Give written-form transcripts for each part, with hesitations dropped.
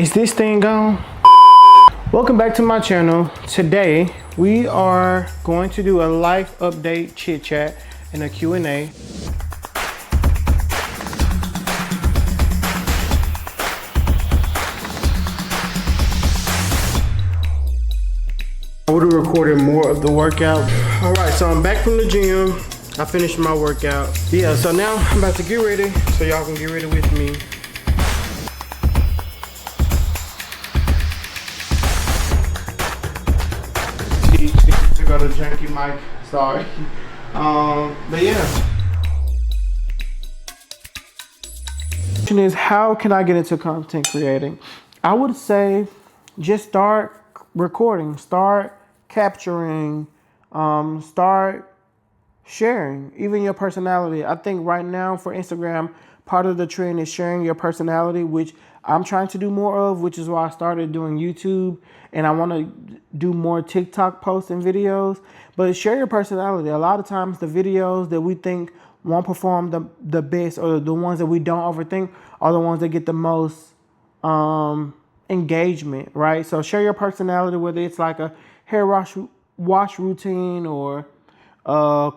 Is this thing on? Welcome back to my channel. Today we are going to do a life update, chit chat, and a Q&A. I would have recorded more of the workout. All right, so I'm back from the gym. I finished my workout. Yeah, so now I'm about to get ready so y'all can get ready with me. I got a janky mic, sorry. But yeah. The question is, how can I get into content creating? I would say just start recording, start capturing, start sharing, even your personality. I think right now for Instagram, part of the trend is sharing your personality, which I'm trying to do more of, which is why I started doing YouTube, and I want to do more TikTok posts and videos. But share your personality. A lot of times the videos that we think won't perform the best, or the ones that we don't overthink, are the ones that get the most engagement, right? So share your personality, whether it's like a hair wash routine, or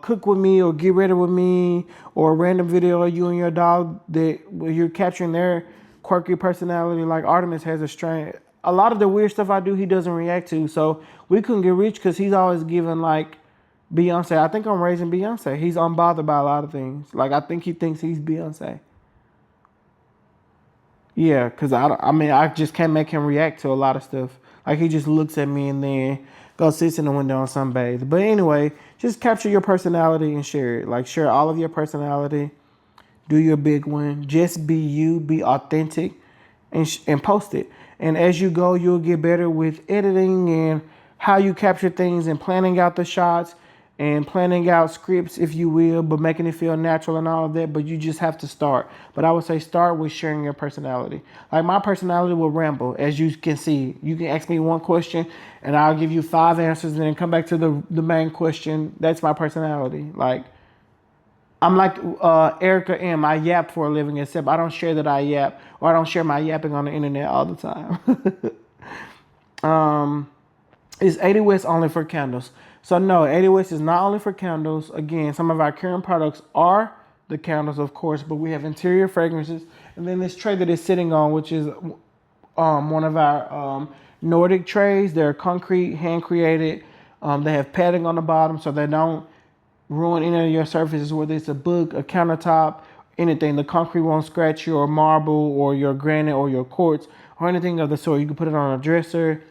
cook with me, or get ready with me, or a random video of you and your dog that where you're capturing their quirky personality. Like Artemis has a lot of the weird stuff I do, he doesn't react to. So we couldn't get rich because he's always giving like Beyonce. I think I'm raising Beyonce. He's unbothered by a lot of things. Like I think he thinks he's Beyonce. Yeah, because I just can't make him react to a lot of stuff. Like he just looks at me and then goes sits in the window and sunbathe. But anyway, just capture your personality and share it. Like share all of your personality. Do your big one. Just be you. Be authentic, and post it. And as you go, you'll get better with editing and how you capture things, and planning out the shots, and planning out scripts, if you will, but making it feel natural and all of that. But you just have to start. But I would say start with sharing your personality. Like my personality will ramble, as you can see. You can ask me one question and I'll give you 5 answers and then come back to the main question. That's my personality. Like I'm like Erica M. I yap for a living, except I don't share that I yap, or I don't share my yapping on the internet all the time. Is 80 West only for candles? So no, 80 West is not only for candles. Again, some of our current products are the candles, of course, but we have interior fragrances. And then this tray that it's sitting on, which is one of our Nordic trays. They're concrete, hand created. They have padding on the bottom so they don't ruin any of your surfaces, whether it's a book, a countertop, anything. The concrete won't scratch your marble or your granite or your quartz or anything of the sort. You can put it on a dresser.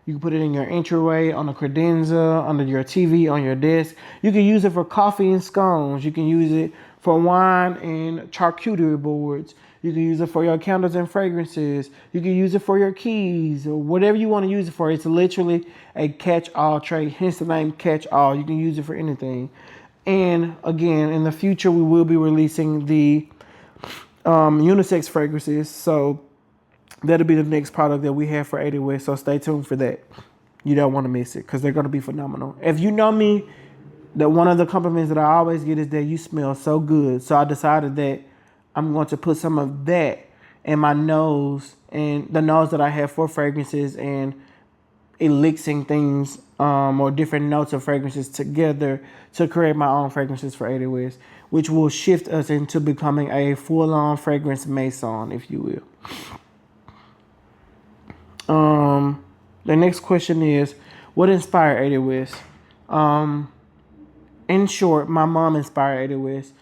You can put it in your entryway, on a credenza, under your TV, on your desk. You can use it for coffee and scones. You can use it for wine and charcuterie boards. You can use it for your candles and fragrances. You can use it for your keys, or whatever you want to use it for. It's literally a catch-all tray, hence the name catch-all. You can use it for anything. And again, in the future, we will be releasing the unisex fragrances. So that'll be the next product that we have for 80 West. So stay tuned for that. You don't want to miss it because they're going to be phenomenal. If you know me, that one of the compliments that I always get is that you smell so good. So I decided that I'm going to put some of that in my nose, and the nose that I have for fragrances, and elixing things or different notes of fragrances together to create my own fragrances for 80 West, which will shift us into becoming a full-on fragrance maison, if you will. The next question is, what inspired 80 West? In short, my mom inspired 80 West.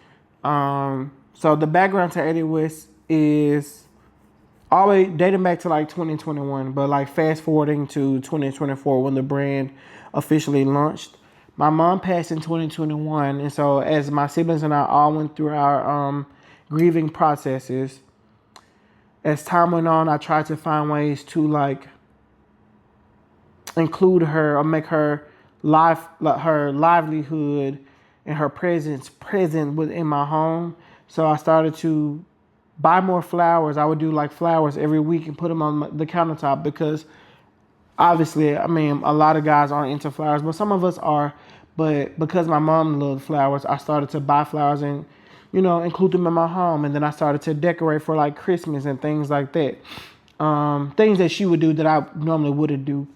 So the background to 80 West is always dating back to like 2021, but like fast forwarding to 2024 when the brand officially launched. My mom passed in 2021, and so as my siblings and I all went through our grieving processes, as time went on, I tried to find ways to like include her or make her her livelihood and her presence present within my home. So I started to buy more flowers. I would do like flowers every week and put them on the countertop, because obviously, I mean, a lot of guys aren't into flowers, but some of us are. But because my mom loved flowers, I started to buy flowers and, you know, include them in my home. And then I started to decorate for like Christmas and things like that. things that she would do that I normally wouldn't do.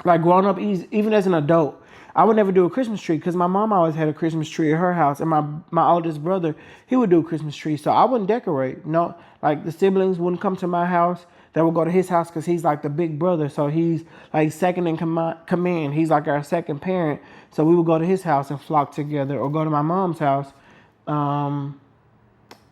Like growing up, even as an adult, I would never do a Christmas tree because my mom always had a Christmas tree at her house, and my oldest brother, he would do a Christmas tree, so I wouldn't decorate. No, like the siblings wouldn't come to my house; they would go to his house because he's like the big brother, so he's like second in command. He's like our second parent, so we would go to his house and flock together, or go to my mom's house. Um,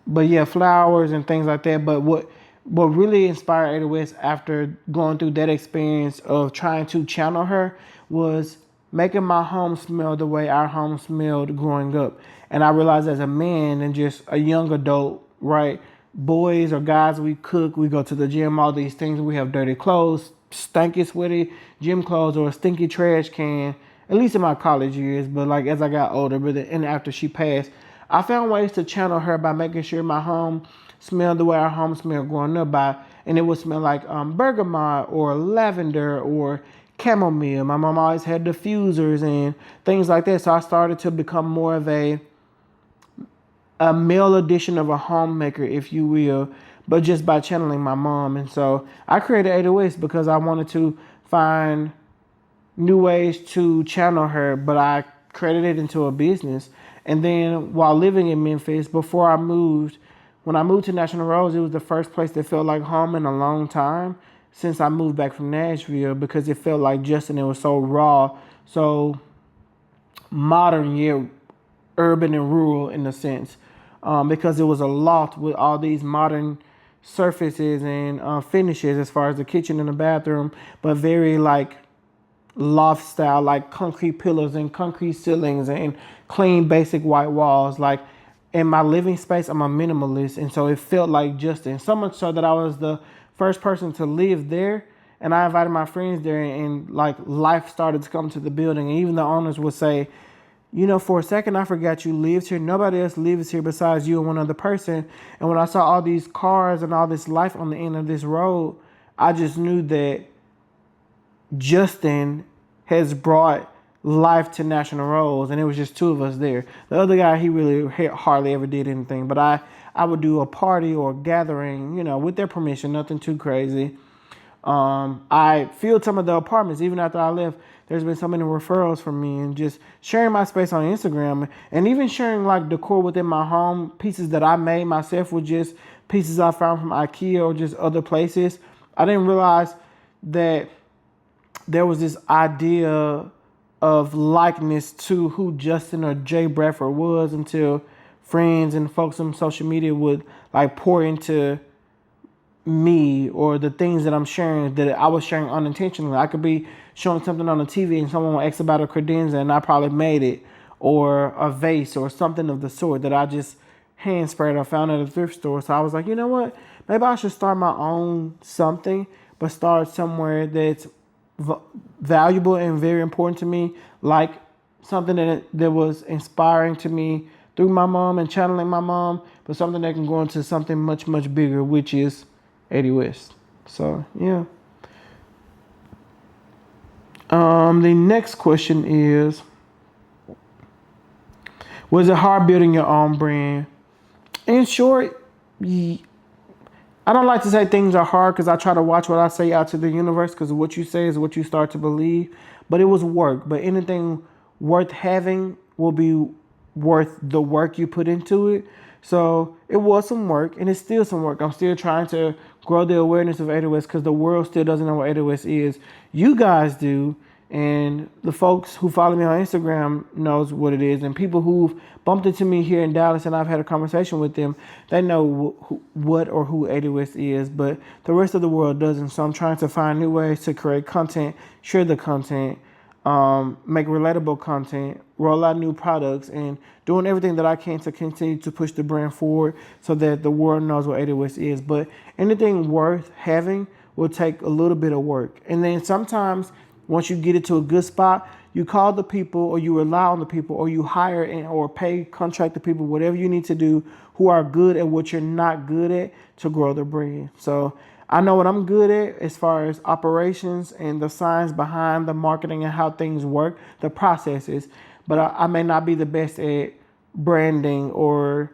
but yeah, flowers and things like that. But what really inspired Ada West after going through that experience of trying to channel her was making my home smell the way our home smelled growing up. And I realized as a man and just a young adult, right? Boys or guys, we cook, we go to the gym, all these things. We have dirty clothes, stinky, sweaty gym clothes, or a stinky trash can. At least in my college years, but like as I got older, and after she passed, I found ways to channel her by making sure my home smelled the way our home smelled growing up and it would smell like bergamot or lavender or chamomile. My mom always had diffusers and things like that. So I started to become more of a male edition of a homemaker, if you will, but just by channeling my mom. And so I created 808s because I wanted to find new ways to channel her, but I created it into a business. And then while living in Memphis, when I moved to National Rose, it was the first place that felt like home in a long time since I moved back from Nashville, because it felt like Justin, it was so raw, so modern yet urban and rural in a sense, because it was a loft with all these modern surfaces and finishes as far as the kitchen and the bathroom, but very like loft style, like concrete pillars and concrete ceilings and clean basic white walls. Like in my living space, I'm a minimalist, and so it felt like Justin, so much so that I was the first person to live there, and I invited my friends there, and like life started to come to the building. And even the owners would say, you know, for a second I forgot you lived here. Nobody else lives here besides you and one other person. And when I saw all these cars and all this life on the end of this road, I just knew that Justin has brought life to National Rose, and it was just two of us there. The other guy, he really hardly ever did anything, but I would do a party or a gathering, you know, with their permission, nothing too crazy. I filled some of the apartments even after I left. There's been so many referrals from me, and just sharing my space on Instagram, and even sharing like decor within my home, pieces that I made myself with just pieces I found from IKEA or just other places. I didn't realize that there was this idea of likeness to who Justin or Jay Bradford was until friends and folks on social media would like pour into me or the things that I'm sharing that I was sharing unintentionally. I could be showing something on the TV and someone will ask about a credenza and I probably made it, or a vase or something of the sort that I just hand sprayed or found at a thrift store. So I was like, you know what? Maybe I should start my own something, but start somewhere that's valuable and very important to me, like something that was inspiring to me through my mom and channeling my mom, but something that can go into something much, much bigger, which is 80 West. So yeah. The next question is, was it hard building your own brand? In short, I don't like to say things are hard because I try to watch what I say out to the universe, because what you say is what you start to believe. But it was work. But anything worth having will be worth the work you put into it. So it was some work, and it's still some work. I'm still trying to grow the awareness of 808s because the world still doesn't know what 808s is. You guys do, and the folks who follow me on Instagram knows what it is, and people who've bumped into me here in Dallas and I've had a conversation with them, they know what or who 808s is, but the rest of the world doesn't. So I'm trying to find new ways to create content, share the content, make relatable content, roll out new products, and doing everything that I can to continue to push the brand forward so that the world knows what 808s is. But anything worth having will take a little bit of work. And then sometimes once you get it to a good spot, you call the people, or you rely on the people, or you hire or pay, contract the people, whatever you need to do, who are good at what you're not good at, to grow the brand. So I know what I'm good at as far as operations and the science behind the marketing and how things work, the processes, but I may not be the best at branding or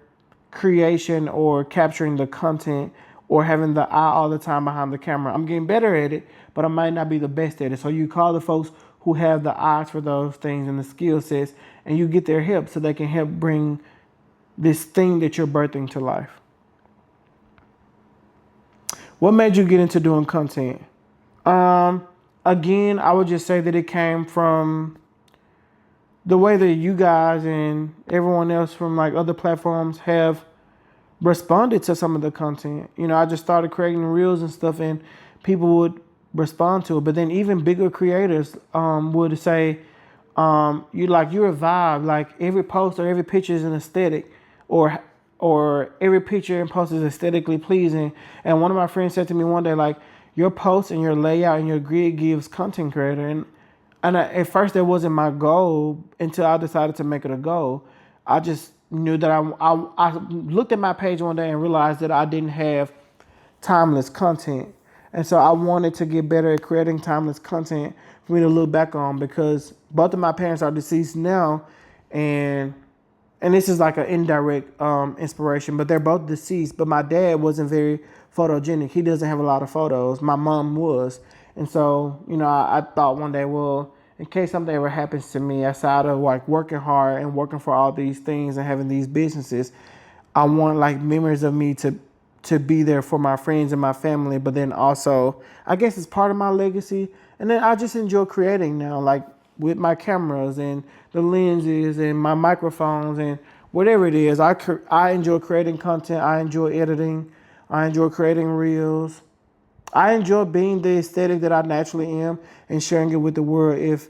creation or capturing the content or having the eye all the time behind the camera. I'm getting better at it, but I might not be the best at it. So you call the folks who have the eyes for those things and the skill sets, and you get their help so they can help bring this thing that you're birthing to life. What made you get into doing content? Again, I would just say that it came from the way that you guys and everyone else from like other platforms have responded to some of the content. You know, I just started creating reels and stuff, and people would respond to it. But then even bigger creators would say, you a vibe. Like every post or every picture is an aesthetic, or every picture and post is aesthetically pleasing. And one of my friends said to me one day, like, your post and your layout and your grid gives content creator. And at first that wasn't my goal until I decided to make it a goal. I just knew that I looked at my page one day and realized that I didn't have timeless content. And so I wanted to get better at creating timeless content for me to look back on, because both of my parents are deceased now, and this is like an indirect inspiration, but they're both deceased. But my dad wasn't very photogenic. He doesn't have a lot of photos. My mom was. And so, you know, I thought one day, well, in case something ever happens to me outside of like working hard and working for all these things and having these businesses, I want like memories of me to be there for my friends and my family. But then also, I guess it's part of my legacy. And then I just enjoy creating now, like with my cameras and the lenses and my microphones and whatever it is. I enjoy creating content. I enjoy editing. I enjoy creating reels. I enjoy being the aesthetic that I naturally am and sharing it with the world if,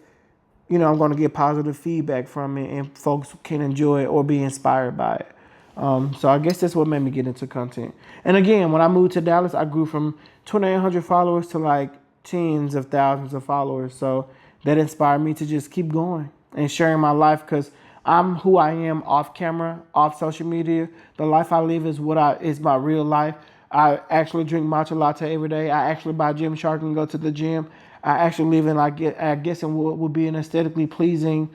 you know, I'm going to get positive feedback from it and folks can enjoy it or be inspired by it. So I guess that's what made me get into content. And again, when I moved to Dallas, I grew from 2,800 followers to like tens of thousands of followers. So that inspired me to just keep going and sharing my life, because I'm who I am off camera, off social media. The life I live is is my real life. I actually drink matcha latte every day. I actually buy Gymshark and go to the gym. I actually live in, like, I guess in what would be an aesthetically pleasing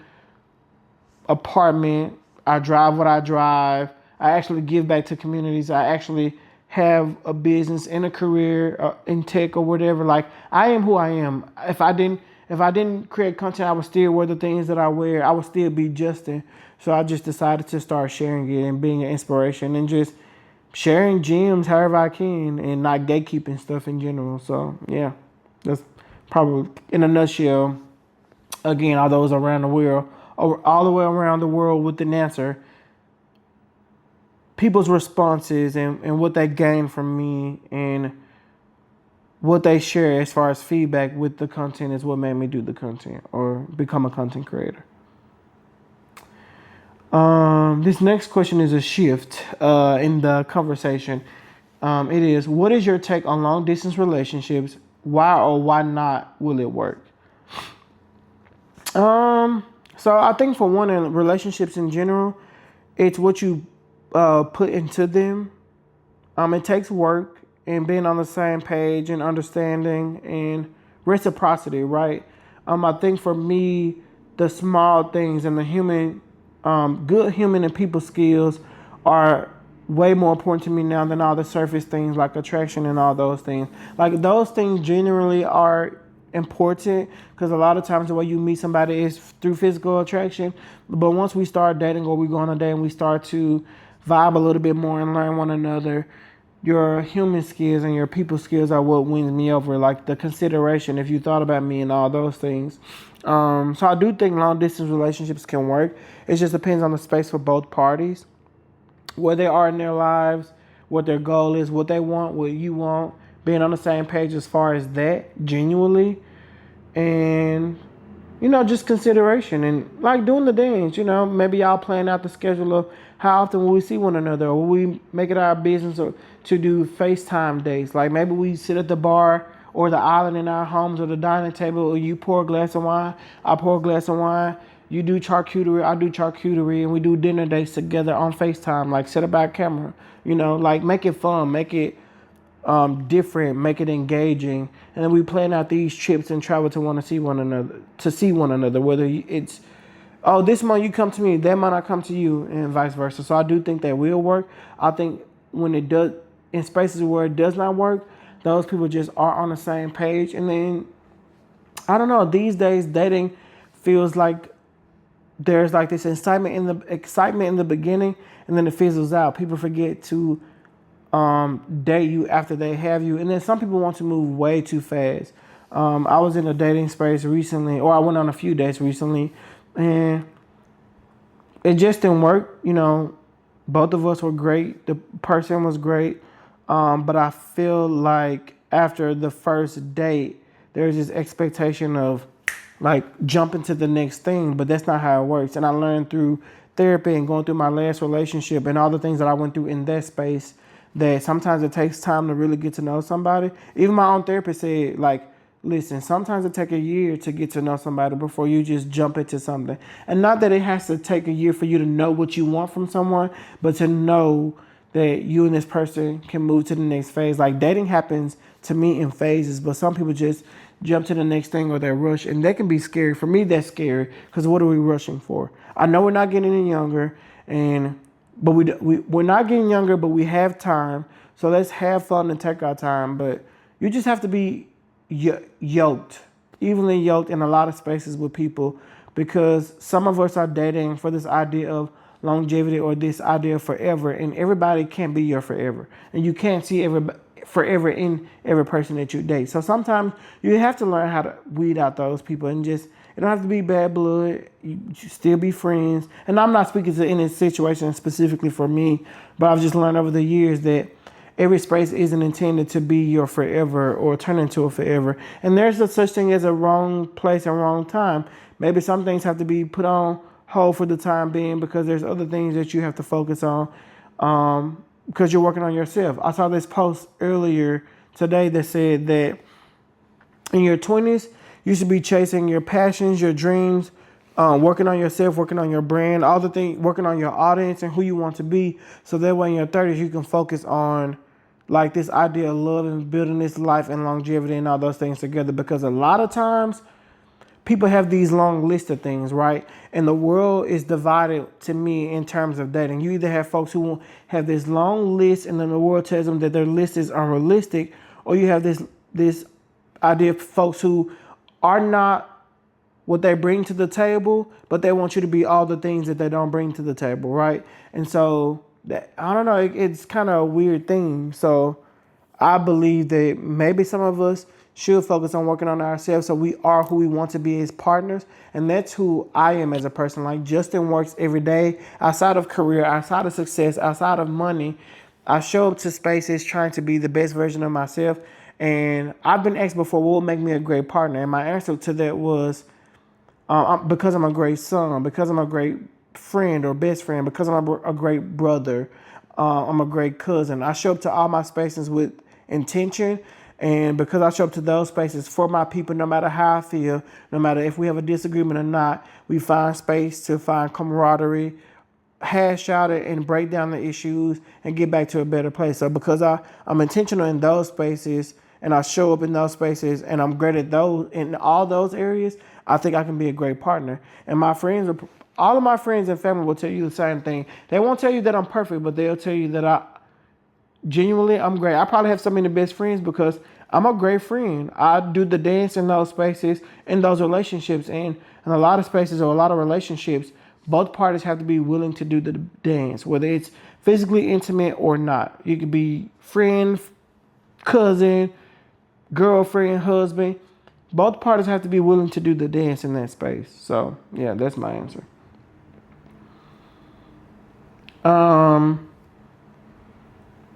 apartment. I drive what I drive. I actually give back to communities. I actually have a business and a career in tech or whatever. Like, I am who I am. If I didn't create content, I would still wear the things that I wear. I would still be Justin. So I just decided to start sharing it and being an inspiration and just sharing gems however I can and not gatekeeping stuff in general. So yeah, that's probably in a nutshell. Again, all those around the world, all the way around the world with an answer. People's responses and what they gain from me and what they share as far as feedback with the content is what made me do the content or become a content creator. This next question is a shift in the conversation. It is, what is your take on long distance relationships? Why or why not will it work? So I think for one, in relationships in general, it's what you put into them. It takes work and being on the same page and understanding and reciprocity, right? I think for me, the small things and the human, good human and people skills are way more important to me now than all the surface things like attraction and all those things. Like, those things generally are important because a lot of times the way you meet somebody is through physical attraction. But once we start dating or we go on a date and we start to vibe a little bit more and learn one another, your human skills and your people skills are what wins me over, like the consideration, if you thought about me and all those things. So I do think long distance relationships can work. It just depends on the space for both parties, where they are in their lives, what their goal is, what they want, what you want, being on the same page as far as that, genuinely, and, you know, just consideration and like doing the dance, you know, maybe y'all plan out the schedule of how often will we see one another, or will we make it our business or to do FaceTime dates? Like, maybe we sit at the bar or the island in our homes or the dining table, or you pour a glass of wine, I pour a glass of wine, you do charcuterie, I do charcuterie, and we do dinner dates together on FaceTime, like set up our camera, you know, like make it fun, make it different, make it engaging, and then we plan out these trips and travel to see one another, whether it's, oh, this month you come to me, that month I come to you, and vice versa. So I do think that will work. I think when it does, in spaces where it does not work, those people just are on the same page. And then I don't know, these days dating feels like there's like this excitement in the beginning, and then it fizzles out. People forget to date you after they have you, and then some people want to move way too fast. I was in a dating space recently, or I went on a few dates recently, and it just didn't work. You know, both of us were great. The person was great, but I feel like after the first date, there's this expectation of like jumping to the next thing, but that's not how it works. And I learned through therapy and going through my last relationship and all the things that I went through in that space that sometimes it takes time to really get to know somebody. Even my own therapist said, like, listen, sometimes it takes a year to get to know somebody before you just jump into something. And not that it has to take a year for you to know what you want from someone, but to know that you and this person can move to the next phase. Like dating happens to me in phases, but some people just jump to the next thing or they rush, and that can be scary. For me, that's scary because what are we rushing for? I know we're not getting any younger, but we're not getting younger, but we have time. So let's have fun and take our time. But you just have to be yoked, evenly yoked in a lot of spaces with people, because some of us are dating for this idea of longevity or this idea of forever, and everybody can't be your forever, and you can't see forever in every person that you date. So sometimes you have to learn how to weed out those people, and just, it don't have to be bad blood. You should still be friends. And I'm not speaking to any situation specifically for me, but I've just learned over the years that every space isn't intended to be your forever or turn into a forever. And there's a such thing as a wrong place and wrong time. Maybe some things have to be put on hold for the time being because there's other things that you have to focus on, because you're working on yourself. I saw this post earlier today that said that in your 20s, you should be chasing your passions, your dreams, working on yourself, working on your brand, all the things, working on your audience and who you want to be. So that way in your 30s, you can focus on like this idea of love and building this life and longevity and all those things together. Because a lot of times people have these long lists of things, right? And the world is divided to me in terms of dating. You either have folks who have this long list and then the world tells them that their list is unrealistic, or you have this idea of folks who are not what they bring to the table, but they want you to be all the things that they don't bring to the table, right? And so that, I don't know, it's kind of a weird thing. So I believe that maybe some of us should focus on working on ourselves so we are who we want to be as partners. And that's who I am as a person. Like Justin works every day outside of career, outside of success, outside of money. I show up to spaces trying to be the best version of myself. And I've been asked before, what would make me a great partner? And my answer to that was because I'm a great son, because I'm a great friend or best friend, because I'm a great brother, I'm a great cousin. I show up to all my spaces with intention. And because I show up to those spaces for my people, no matter how I feel, no matter if we have a disagreement or not, we find space to find camaraderie, hash out it, and break down the issues and get back to a better place. So because I'm intentional in those spaces and I show up in those spaces and I'm great at those, in all those areas, I think I can be a great partner. And my friends, all of my friends and family will tell you the same thing. They won't tell you that I'm perfect, but they'll tell you that genuinely, I'm great. I probably have so many best friends because I'm a great friend. I do the dance in those spaces, in those relationships, and in a lot of spaces or a lot of relationships, both parties have to be willing to do the dance, whether it's physically intimate or not. You could be friend, cousin, girlfriend, husband. Both parties have to be willing to do the dance in that space. So, yeah, that's my answer.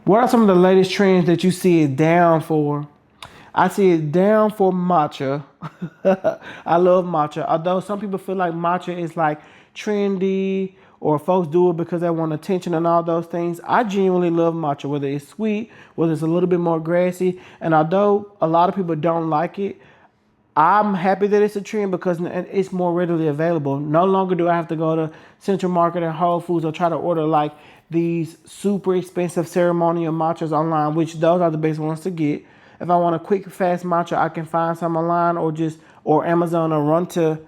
What are some of the latest trends that you see it down for? I see it down for matcha. I love matcha. Although some people feel like matcha is like trendy or folks do it because they want attention and all those things. I genuinely love matcha, whether it's sweet, whether it's a little bit more grassy. And although a lot of people don't like it, I'm happy that it's a trend because it's more readily available. No longer do I have to go to Central Market and Whole Foods or try to order like these super expensive ceremonial matchas online, which those are the best ones to get. If I want a quick, fast matcha, I can find some online or Amazon, or run to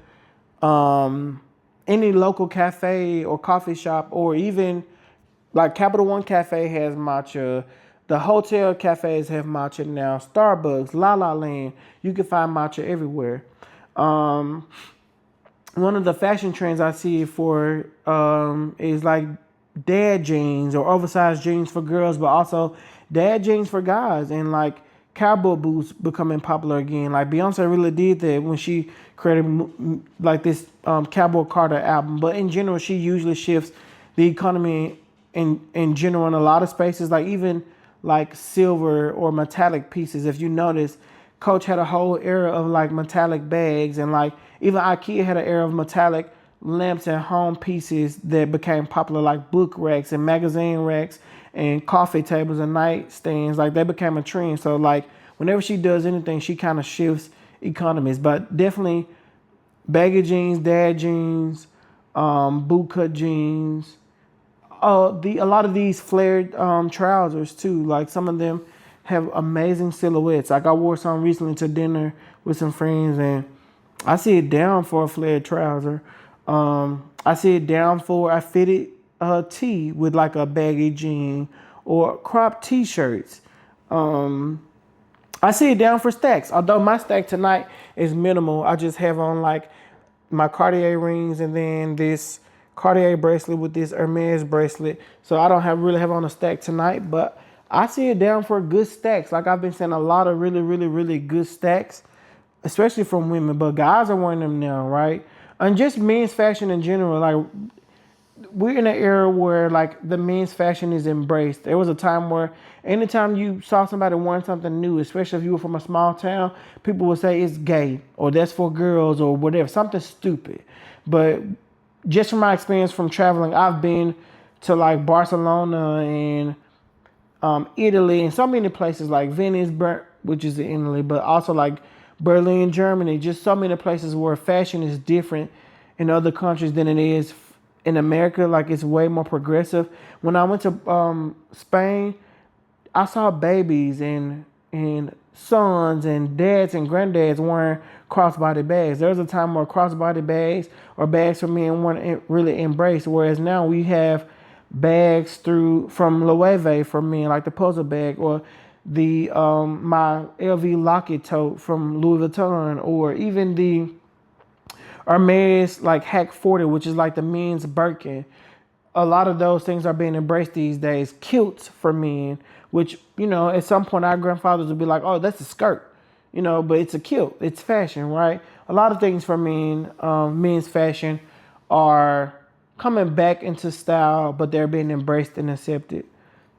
any local cafe or coffee shop, or even like Capital One Cafe has matcha. The hotel cafes have matcha now. Starbucks, La La Land, you can find matcha everywhere. Um, One of the fashion trends I see for is like dad jeans or oversized jeans for girls, but also dad jeans for guys, and like cowboy boots becoming popular again. Like Beyonce really did that when she created like this Cowboy Carter album. But in general, she usually shifts the economy in general in a lot of spaces, like even like silver or metallic pieces. If you notice, Coach had a whole era of like metallic bags, and like even IKEA had an era of metallic lamps and home pieces that became popular, like book racks and magazine racks and coffee tables and nightstands. Like they became a trend. So like whenever she does anything, she kind of shifts economies. But definitely baggy jeans, dad jeans, boot cut jeans, a lot of these flared trousers too. Like some of them have amazing silhouettes. Like I wore some recently to dinner with some friends, and I see it down for a flared trouser. I see it down for a fitted tee with like a baggy jean or cropped t-shirts. I see it down for stacks. Although my stack tonight is minimal, I just have on like my Cartier rings and then this Cartier bracelet with this Hermes bracelet. So I don't really have on a stack tonight, but I see it down for good stacks. Like I've been seeing a lot of really good stacks, especially from women, but guys are wearing them now, right? And just men's fashion in general. Like we're in an era where like the men's fashion is embraced. There was a time where anytime you saw somebody wearing something new, especially if you were from a small town, people would say it's gay or that's for girls or whatever, something stupid. But just from my experience from traveling, I've been to like Barcelona and Italy and so many places like Venice, which is in Italy, but also like Berlin, Germany, just so many places where fashion is different in other countries than it is in America. Like it's way more progressive. When I went to Spain, I saw babies and sons and dads and granddads wearing crossbody bags. There was a time where crossbody bags or bags for men weren't really embraced, whereas now we have bags from Loewe for men, like the puzzle bag, or the my LV Locket tote from Louis Vuitton, or even the Hermes like Hack 40, which is like the men's Birkin. A lot of those things are being embraced these days. Kilts for men, which, you know, at some point our grandfathers would be like, oh, that's a skirt, you know, but it's a kilt. It's fashion, right? A lot of things for men, men's fashion are coming back into style, but they're being embraced and accepted.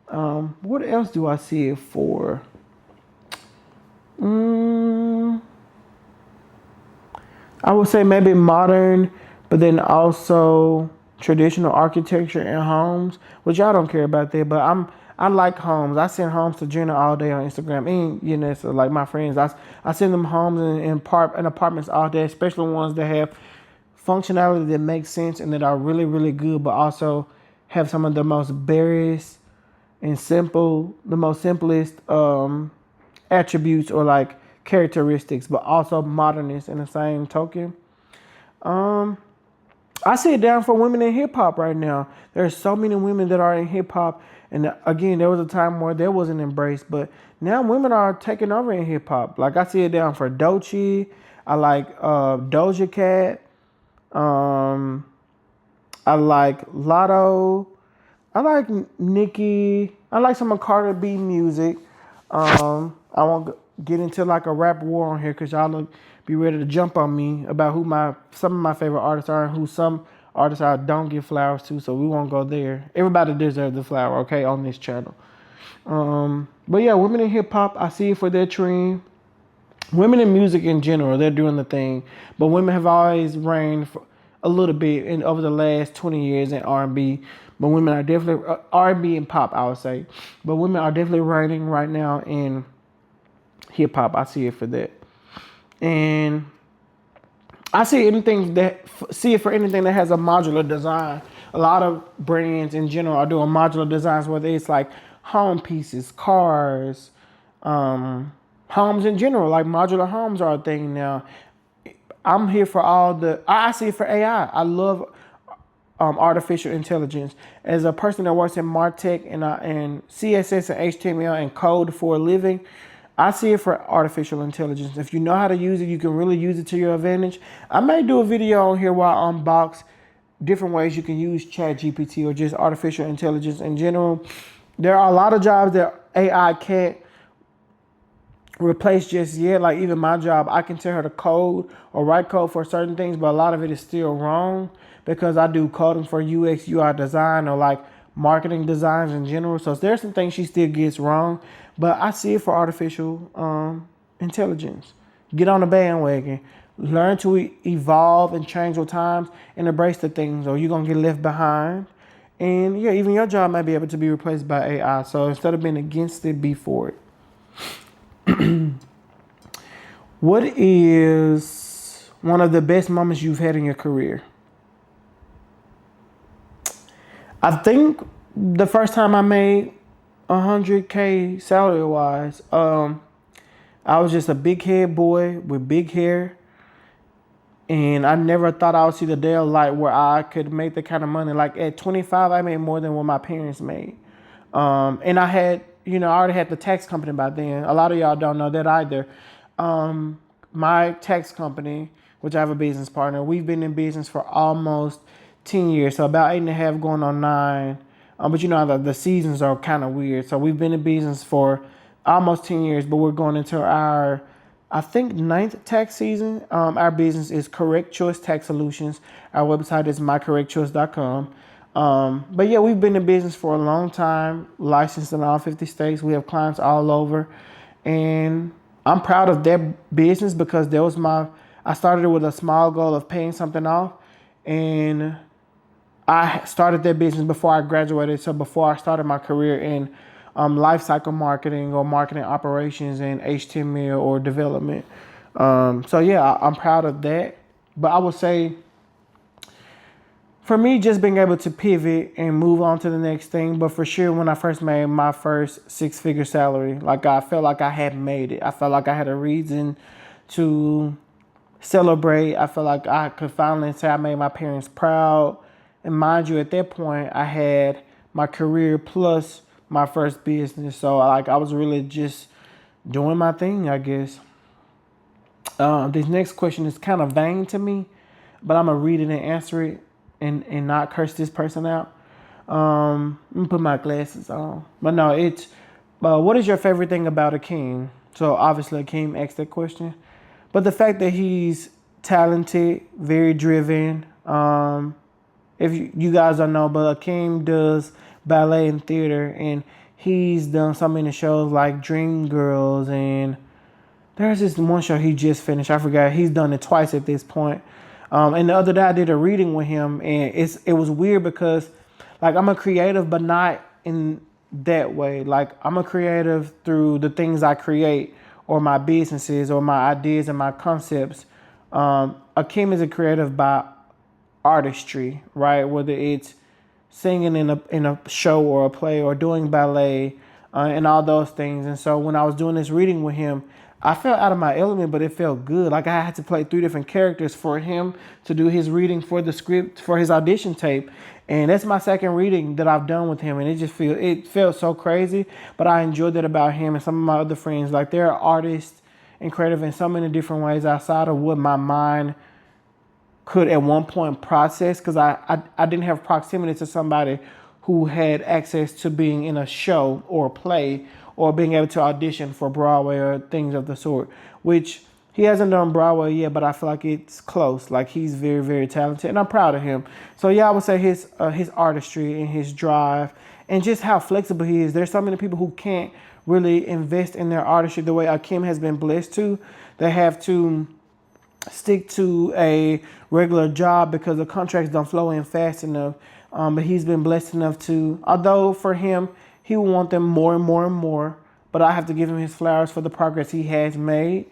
What else do I see it for? I would say maybe modern, but then also traditional architecture and homes, which y'all don't care about that, but I like homes. I send homes to Jenna all day on Instagram, and you know, so like my friends, I send them homes and apartments all day, especially ones that have functionality that makes sense and that are really good, but also have some of the most barest and the most simplest attributes or like characteristics, but also modernist in the same token. I see it down for women in hip hop right now. There's so many women that are in hip hop, and again, there was a time where there wasn't embraced, but now women are taking over in hip hop. Like I see it down for Doechii. I like Doja Cat. I like Lotto. I like Nicki. I like some of Carter B music. I won't get into like a rap war on here because y'all will be ready to jump on me about who some of my favorite artists are and who some artists I don't give flowers to. So we won't go there. Everybody deserves the flower, okay, on this channel. But yeah, women in hip hop, I see it for their trend. Women in music in general, they're doing the thing. But women have always reigned for a little bit over the last 20 years in R&B. But women are definitely R&B and pop, I would say. But women are definitely reigning right now in hip hop. I see it for that, and I see it for anything that has a modular design. A lot of brands in general are doing modular designs, whether it's like home pieces, cars, homes in general. Like modular homes are a thing now. I'm here for I see it for AI. I love artificial intelligence. As a person that works in MarTech and CSS and HTML and code for a living, I see it for artificial intelligence. If you know how to use it, you can really use it to your advantage. I may do a video on here where I unbox different ways you can use ChatGPT or just artificial intelligence in general. There are a lot of jobs that AI can't replace just yet. Like even my job, I can tell her to code or write code for certain things, but a lot of it is still wrong because I do coding for UX, UI design or like marketing designs in general. So there's some things she still gets wrong, but I see it for artificial intelligence. Get on the bandwagon. Learn to evolve and change with times and embrace the things, or you're going to get left behind. And yeah, even your job might be able to be replaced by AI. So instead of being against it, be for it. What is one of the best moments you've had in your career? I think the first time I made 100K salary wise, I was just a big head boy with big hair. And I never thought I would see the day of light where I could make the kind of money. Like at 25, I made more than what my parents made. And I had, I already had the tax company by then. A lot of y'all don't know that either. My tax company, which I have a business partner, we've been in business for almost 10 years. So about 8.5 going on 9. But the seasons are kind of weird. So we've been in business for almost 10 years, but we're going into our, I think, 9th tax season. Our business is Correct Choice Tax Solutions. Our website is mycorrectchoice.com. But yeah, we've been in business for a long time, licensed in all 50 states. We have clients all over. And I'm proud of that business because I started it with a small goal of paying something off. And I started that business before I graduated. So before I started my career in life cycle marketing or marketing operations and HTML or development. So yeah, I'm proud of that. But I would say for me, just being able to pivot and move on to the next thing. But for sure, when I first made my first 6-figure salary, like I felt like I had made it. I felt like I had a reason to celebrate. I felt like I could finally say I made my parents proud. And mind you, at that point, I had my career plus my first business. So I was really just doing my thing, I guess. This next question is kind of vain to me, but I'm going to read it and answer it and not curse this person out. Let me put my glasses on. But no, it's, what is your favorite thing about Akeem? So obviously Akeem asked that question. But the fact that he's talented, very driven. If you guys don't know, but Akeem does ballet and theater, and he's done so many shows like Dreamgirls, and there's this one show he just finished. I forgot. He's done it twice at this point. And the other day I did a reading with him, and it was weird because like I'm a creative, but not in that way. Like I'm a creative through the things I create or my businesses or my ideas and my concepts. Akeem is a creative by artistry, right? Whether it's singing in a show or a play or doing ballet and all those things. And so when I was doing this reading with him, I felt out of my element, but it felt good. Like I had to play 3 different characters for him to do his reading for the script for his audition tape. And that's my second reading that I've done with him. And it felt so crazy, but I enjoyed that about him and some of my other friends. Like they're artists and creative in so many different ways outside of what my mind could at one point process, because I didn't have proximity to somebody who had access to being in a show or a play or being able to audition for Broadway or things of the sort, which he hasn't done Broadway yet, but I feel like it's close. Like he's very, very talented and I'm proud of him. So yeah, I would say his artistry and his drive and just how flexible he is. There's so many people who can't really invest in their artistry the way Akeem has been blessed to. They have to stick to a regular job because the contracts don't flow in fast enough. But he's been blessed enough to, although for him, he will want them more and more and more. But I have to give him his flowers for the progress he has made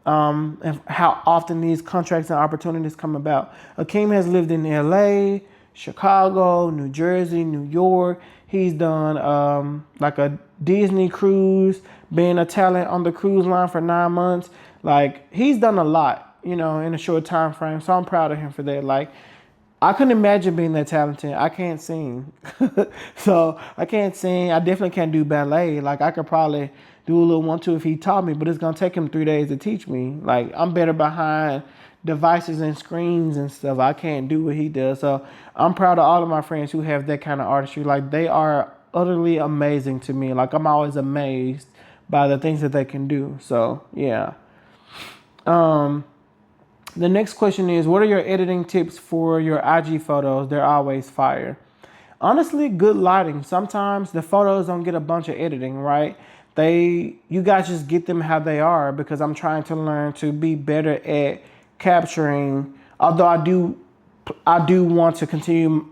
and how often these contracts and opportunities come about. Akeem has lived in LA, Chicago, New Jersey, New York. He's done like a Disney cruise, being a talent on the cruise line for 9 months. Like he's done a lot, in a short time frame. So I'm proud of him for that. Like I couldn't imagine being that talented. I can't sing. So I can't sing. I definitely can't do ballet. Like I could probably do a little 1-2 if he taught me, but it's gonna take him 3 days to teach me. Like I'm better behind devices and screens and stuff. I can't do what he does. So I'm proud of all of my friends who have that kind of artistry. Like they are utterly amazing to me. Like I'm always amazed by the things that they can do. So yeah. Um, the next question is, what are your editing tips for your IG photos? They're always fire. Honestly, good lighting. Sometimes the photos don't get a bunch of editing, right? You guys just get them how they are, because I'm trying to learn to be better at capturing. Although I do want to continue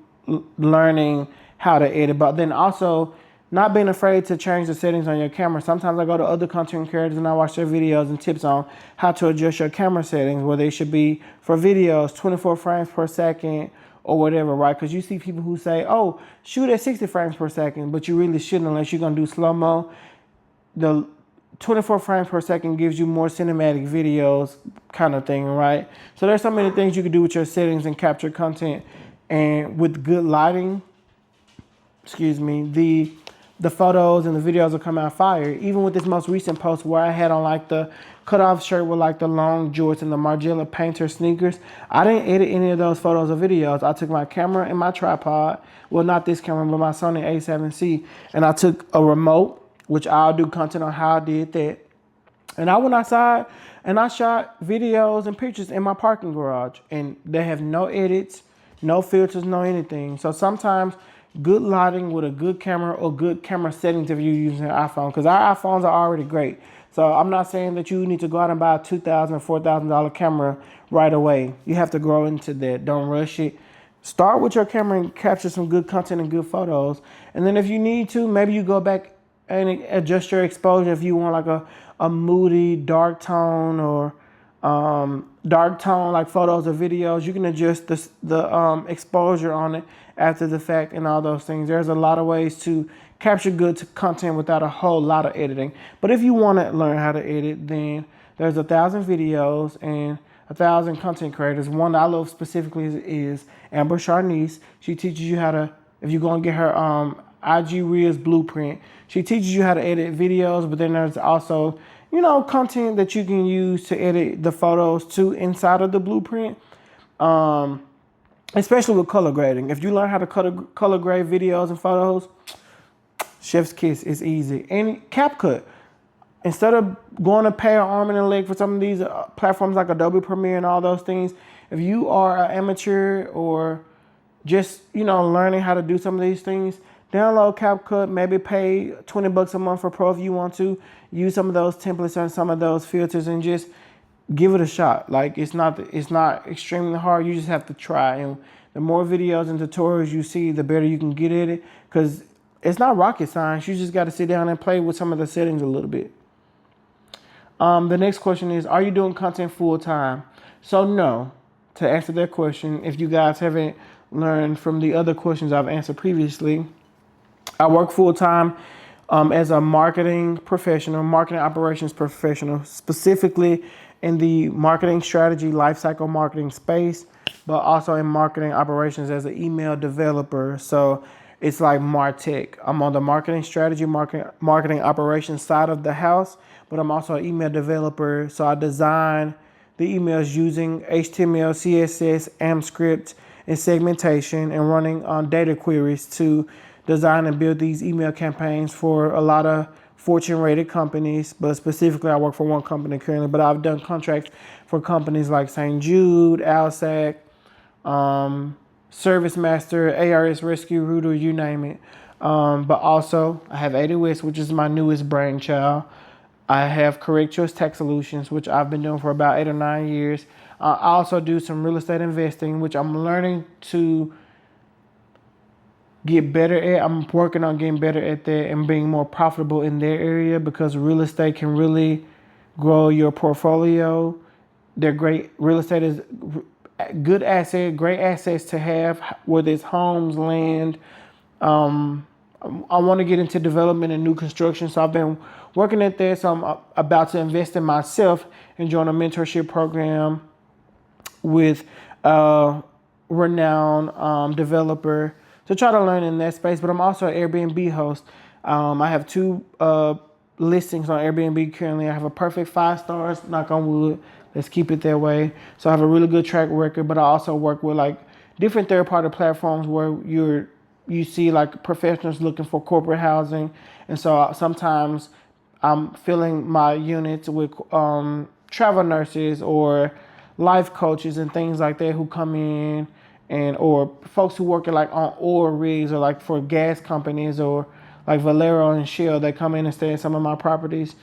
learning how to edit, but then also not being afraid to change the settings on your camera. Sometimes I go to other content creators and I watch their videos and tips on how to adjust your camera settings, where they should be for videos 24 frames per second or whatever, right? Because you see people who say, oh, shoot at 60 frames per second, but you really shouldn't unless you're going to do slow-mo. The 24 frames per second gives you more cinematic videos kind of thing, right? So there's so many things you can do with your settings and capture content. And with good lighting, the photos and the videos will come out fire. Even with this most recent post where I had on like the cutoff shirt with like the long jorts and the Margiela Painter sneakers, I didn't edit any of those photos or videos. I took my camera and my tripod, well, not this camera, but my Sony A7C, and I took a remote, which I'll do content on how I did that. And I went outside and I shot videos and pictures in my parking garage, and they have no edits, no filters, no anything. So sometimes good lighting with a good camera or good camera settings if you're using an iPhone, because our iPhones are already great. So I'm not saying that you need to go out and buy a $2,000, $4,000 camera right away. You have to grow into that. Don't rush it. Start with your camera and capture some good content and good photos. And then if you need to, maybe you go back and adjust your exposure if you want like a moody dark tone or dark tone like photos or videos. You can adjust the exposure on it after the fact and all those things. There's a lot of ways to capture good content without a whole lot of editing. But if you want to learn how to edit, then there's 1,000 videos and 1,000 content creators. One that I love specifically is Amber Charnice. She teaches you how to, if you go and get her IG Reels blueprint, she teaches you how to edit videos, but then there's also, content that you can use to edit the photos too inside of the blueprint. Especially with color grading. If you learn how to color grade videos and photos, chef's kiss, is easy. And CapCut, instead of going to pay an arm and a leg for some of these platforms like Adobe Premiere and all those things, if you are an amateur or just, learning how to do some of these things, download CapCut, maybe pay $20 a month for Pro if you want to. Use some of those templates and some of those filters and just give it a shot. Like it's not extremely hard. You just have to try. And the more videos and tutorials you see, the better you can get at it. Because it's not rocket science. You just got to sit down and play with some of the settings a little bit. The next question is, are you doing content full time? So no. To answer that question, if you guys haven't learned from the other questions I've answered previously, I work full time as a marketing professional, marketing operations professional, specifically in the marketing strategy, lifecycle marketing space, but also in marketing operations as an email developer. So it's like MarTech. I'm on the marketing strategy, marketing operations side of the house, but I'm also an email developer. So I design the emails using HTML, CSS, AMP and segmentation, and running on data queries to design and build these email campaigns for a lot of Fortune rated companies, but specifically I work for one company currently, but I've done contracts for companies like St. Jude, Alsac, ServiceMaster, ARS Rescue Router, you name it. But also I have AWS, which is my newest brainchild. I have Correct Choice Tax Solutions, which I've been doing for about 8 or 9 years. I also do some real estate investing, which I'm learning to get better at. I'm working on getting better at that and being more profitable in their area, because real estate can really grow your portfolio. They're great. Real estate is good asset, great assets to have, whether it's homes, land. I want to get into development and new construction, so I've been working at that. So I'm about to invest in myself and join a mentorship program with renowned developer to try to learn in that space. But I'm also an Airbnb host. I have two listings on Airbnb currently. I have a perfect 5 stars, knock on wood. Let's keep it that way. So I have a really good track record, but I also work with like different third party platforms where you see like professionals looking for corporate housing. And so sometimes I'm filling my units with travel nurses or life coaches and things like that who come in, and or folks who work at like on oil rigs or like for gas companies or like Valero and Shell. They come in and stay at some of my properties.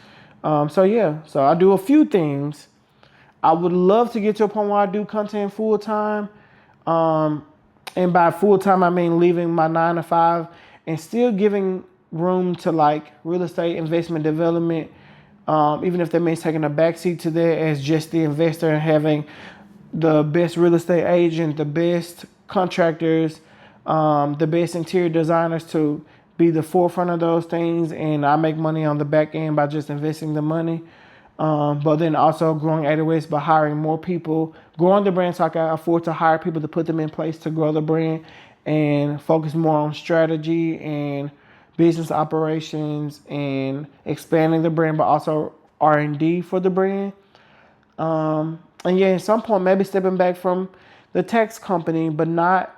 So yeah, so I do a few things. I would love to get to a point where I do content full time. Um, and by full time, I mean leaving my 9 to 5 and still giving room to like real estate investment development. Even if that means taking a backseat to that as just the investor and having the best real estate agent, the best contractors, the best interior designers to be the forefront of those things. And I make money on the back end by just investing the money. But then also growing 808s by hiring more people, growing the brand so I can afford to hire people to put them in place to grow the brand and focus more on strategy and business operations and expanding the brand, but also R&D for the brand. And yeah, at some point, maybe stepping back from the tax company, but not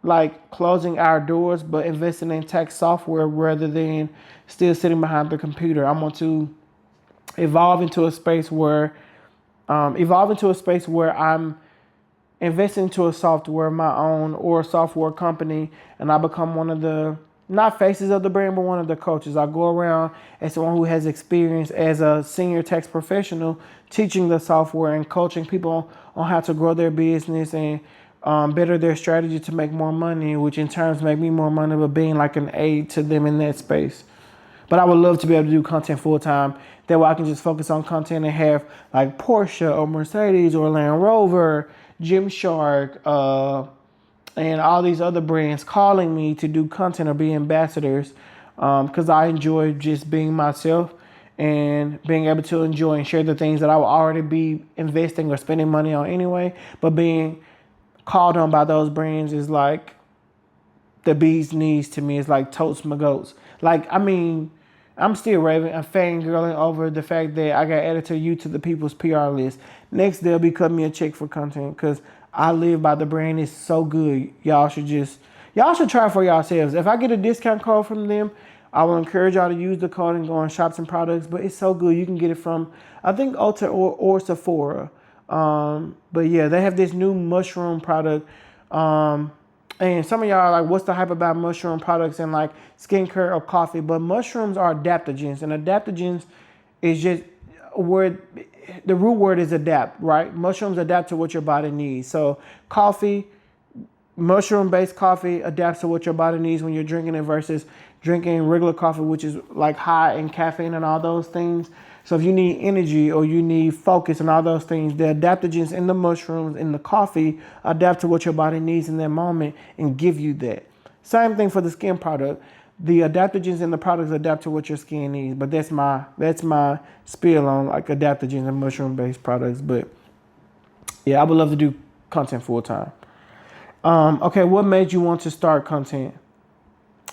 like closing our doors, but investing in tax software rather than still sitting behind the computer. I want to evolve into a space where I'm investing into a software of my own or a software company, and I become one of the not faces of the brand, but one of the coaches. I go around as someone who has experience as a senior tax professional, teaching the software and coaching people on how to grow their business and better their strategy to make more money, which in turn make me more money, but being like an aid to them in that space. But I would love to be able to do content full time. That way I can just focus on content and have like Porsche or Mercedes or Land Rover, Gymshark, and all these other brands calling me to do content or be ambassadors, because I enjoy just being myself and being able to enjoy and share the things that I will already be investing or spending money on anyway. But being called on by those brands is like the bee's knees to me. It's like totes my goats. Like, I mean, I'm still raving and fangirling over the fact that I got added to You to the People's PR list. Next, they'll be cutting me a check for content because I live by the brand. It's so good. Y'all should try for yourselves. If I get a discount code from them, I will encourage y'all to use the code and go and shop some products. But it's so good. You can get it from, I think, Ulta or Sephora. But yeah, they have this new mushroom product. And some of y'all are like, what's the hype about mushroom products and like skincare or coffee? But mushrooms are adaptogens, and adaptogens is just where the root word is adapt, right? Mushrooms adapt to what your body needs. So coffee, mushroom-based coffee adapts to what your body needs when you're drinking it versus drinking regular coffee, which is like high in caffeine and all those things. So if you need energy or you need focus and all those things, the adaptogens in the mushrooms, in the coffee, adapt to what your body needs in that moment and give you that. Same thing for the skin product. The adaptogens in the products adapt to what your skin needs. But that's my spiel on like adaptogens and mushroom-based products. But yeah, I would love to do content full time. Okay, what made you want to start content?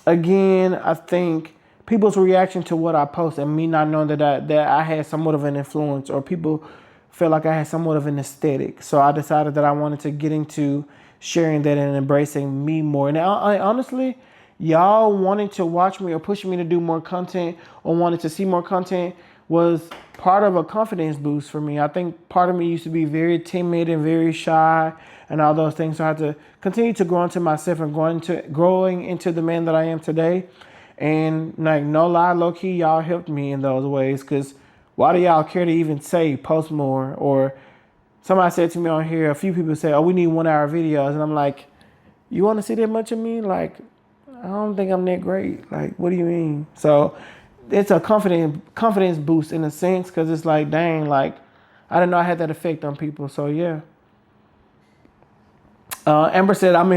Again, I think people's reaction to what I post and me not knowing that I had somewhat of an influence, or people felt like I had somewhat of an aesthetic. So I decided that I wanted to get into sharing that and embracing me more. And I honestly, y'all wanting to watch me or pushing me to do more content or wanting to see more content was part of a confidence boost for me. I think part of me used to be very timid and very shy and all those things. So I had to continue to grow into myself and growing into the man that I am today. And like, no lie, low key, y'all helped me in those ways. Because why do y'all care to even say post more? Or somebody said to me on here, a few people say, oh, we need 1 hour videos. And I'm like, you want to see that much of me? Like, I don't think I'm that great. Like, what do you mean? So it's a confidence boost in a sense, because it's like, dang, like, I didn't know I had that effect on people. So yeah. Amber said, I'm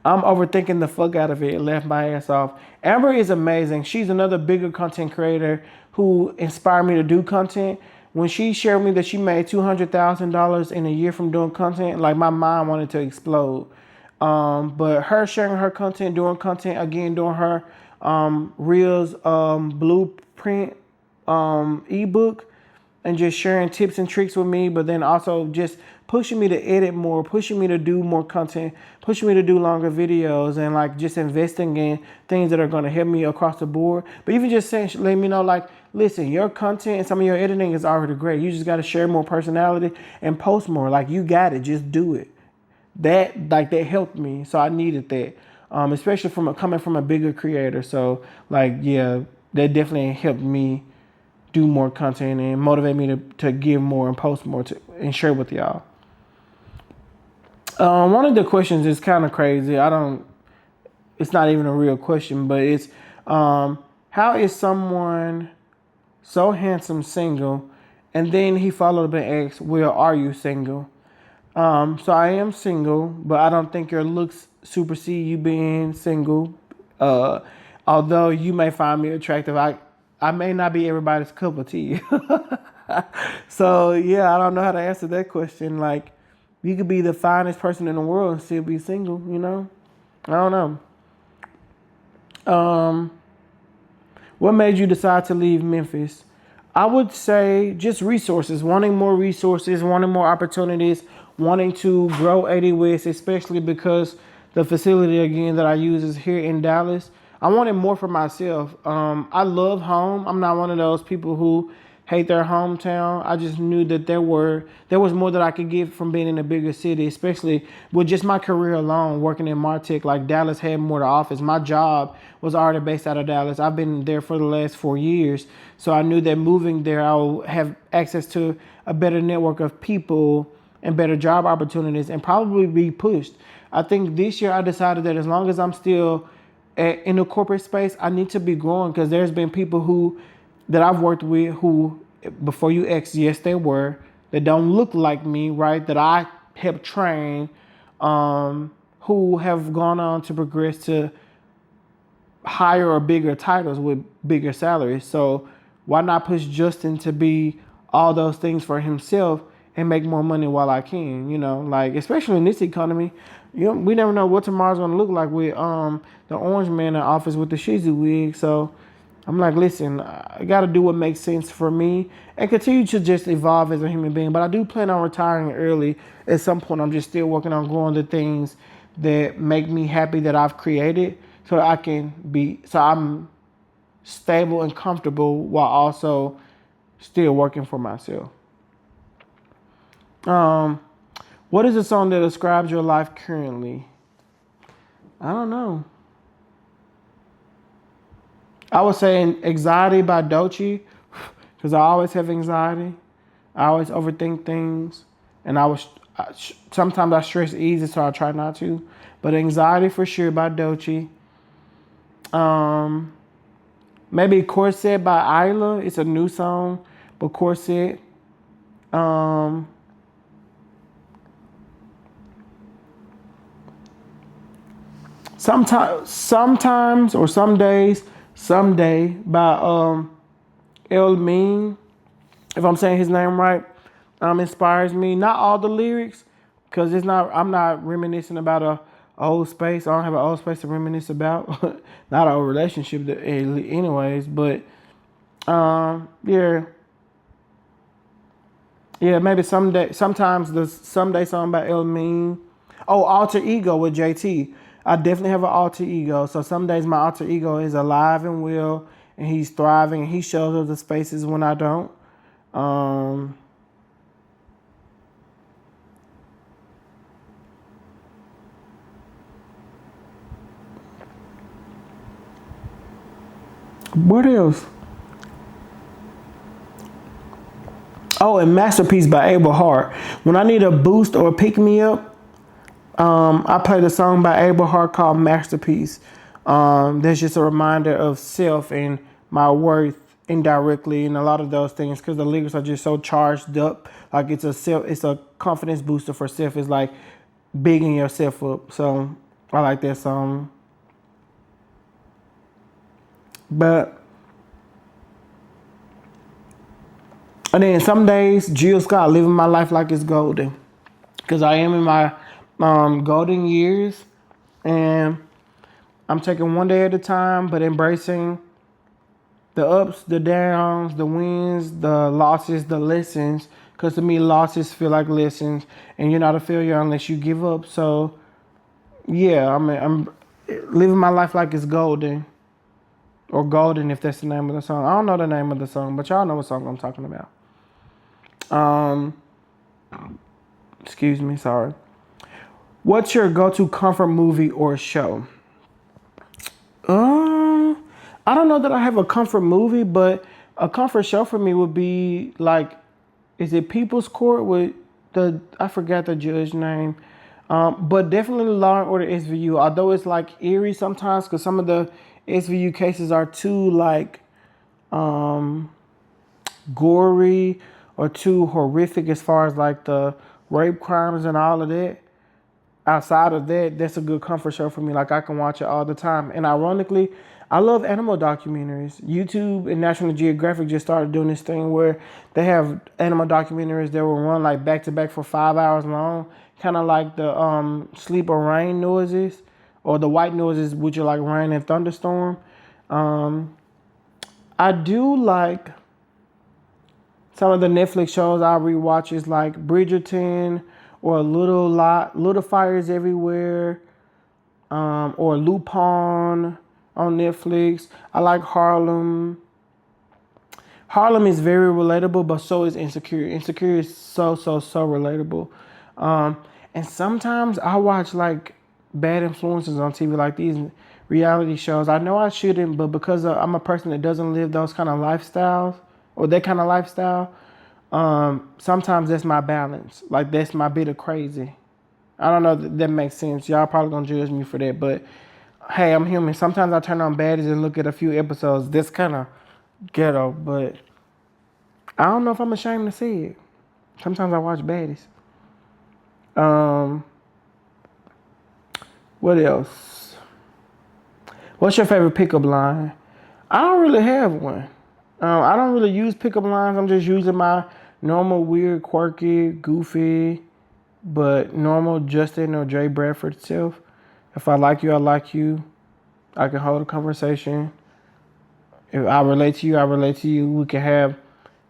overthinking the fuck out of it. It left my ass off. Amber is amazing. She's another bigger content creator who inspired me to do content. when she shared with me that she made $200,000 in a year from doing content, like my mind wanted to explode. But her sharing her content, doing content again, doing her Reels blueprint ebook, and just sharing tips and tricks with me, but then also just pushing me to edit more, pushing me to do more content, pushing me to do longer videos, and like just investing in things that are going to help me across the board. But even just saying, letting me know, like, listen, your content and some of your editing is already great. You just got to share more personality and post more. Like, you got it. Just do it. That helped me. So I needed that, especially coming from a bigger creator. So like, yeah, that definitely helped me do more content and motivate me to give more and post more and share with y'all. One of the questions is kind of crazy. It's not even a real question, but it's, how is someone so handsome single? And then he followed up and asked, well, are you single? So I am single, but I don't think your looks supersede you being single. Uh, Although you may find me attractive, I may not be everybody's cup of tea. So yeah, I don't know how to answer that question. Like, you could be the finest person in the world and still be single, you know? I don't know. What made you decide to leave Memphis? I would say just resources, wanting more resources, wanting more opportunities, wanting to grow 80 West, especially because the facility again that I use is here in Dallas. I wanted more for myself. I love home. I'm not one of those people who hate their hometown. I just knew that there was more that I could get from being in a bigger city, especially with just my career alone, working in Martech. Like, Dallas had more to offer. My job was already based out of Dallas. I've been there for the last 4 years. So I knew that moving there, I would have access to a better network of people and better job opportunities and probably be pushed. I think this year I decided that as long as I'm still in the corporate space, I need to be growing, because there's been people that I've worked with who, before you ask, yes, they were, that don't look like me, right? That I helped train, who have gone on to progress to higher or bigger titles with bigger salaries. So why not push Justin to be all those things for himself and make more money while I can, like, especially in this economy, we never know what tomorrow's gonna look like with the orange man in office with the Shizu wig. So I'm like, listen, I gotta do what makes sense for me and continue to just evolve as a human being. But I do plan on retiring early at some point. I'm just still working on growing the things that make me happy that I've created, so I'm stable and comfortable while also still working for myself. What is a song that describes your life currently? I don't know. I would say Anxiety by Doechii, because I always have anxiety. I always overthink things, and sometimes I stress easy, so I try not to. But Anxiety for sure by Doechii. Maybe Corset by Isla. It's a new song, but Corset. Sometimes or some days, someday by El Mean, if I'm saying his name right, inspires me. Not all the lyrics, because I'm not reminiscing about a old space. I don't have an old space to reminisce about. Not an old relationship, anyways. But yeah, maybe someday. Sometimes the Someday song by El Mean. Oh, Alter Ego with JT. I definitely have an alter ego. So some days my alter ego is alive and well, and he's thriving, and he shows up the spaces when I don't. What else? Oh, and Masterpiece by Abel Hart. When I need a boost or a pick me up, I played a song by Abel Hart called Masterpiece. That's just a reminder of self and my worth indirectly, and a lot of those things, because the lyrics are just so charged up. Like, it's a confidence booster for self. It's like bigging yourself up. So I like that song. But And then some days, Jill Scott, living my life like it's golden. Because I am in my golden years. And I'm taking one day at a time, but embracing the ups, the downs, the wins, the losses, the lessons. Because to me, losses feel like lessons. And you're not a failure unless you give up. So, yeah, I'm living my life like it's golden. Or golden, if that's the name of the song. I don't know the name of the song, but y'all know what song I'm talking about. Um, Excuse me, sorry. What's your go-to comfort movie or show? I don't know that I have a comfort movie, but a comfort show for me would be like, is it People's Court with I forgot the judge name, but definitely Law and Order SVU. Although it's like eerie sometimes, because some of the SVU cases are too like gory or too horrific as far as like the rape crimes and all of that. Outside of that, that's a good comfort show for me. Like I can watch it all the time. And ironically, I love animal documentaries. YouTube and National Geographic just started doing this thing where they have animal documentaries that will run like back to back for 5 hours long, kind of like the sleep or rain noises, or the white noises, which are like rain and thunderstorm. Um, I do like some of the Netflix shows I rewatch is like Bridgerton or Little Fires Everywhere, or Lupin on Netflix. I like Harlem. Harlem is very relatable, but so is Insecure. Insecure is so relatable. Um, and sometimes I watch like bad influences on TV, like these reality shows. I know I shouldn't, but because I'm a person that doesn't live those kind of lifestyles or that kind of lifestyle, sometimes that's my balance. Like that's my bit of crazy. I don't know if that makes sense. Y'all probably gonna judge me for that, but hey, I'm human. Sometimes I turn on baddies and look at a few episodes. That's kind of ghetto, but I don't know if I'm ashamed to say it. Sometimes I watch baddies. Um, what else? What's your favorite pickup line? I don't really have one. I don't really use pickup lines. I'm just using my normal, weird, quirky, goofy, but normal Justin or Jay Bradford self. If I like you, I like you. I can hold a conversation. If I relate to you, I relate to you. We can have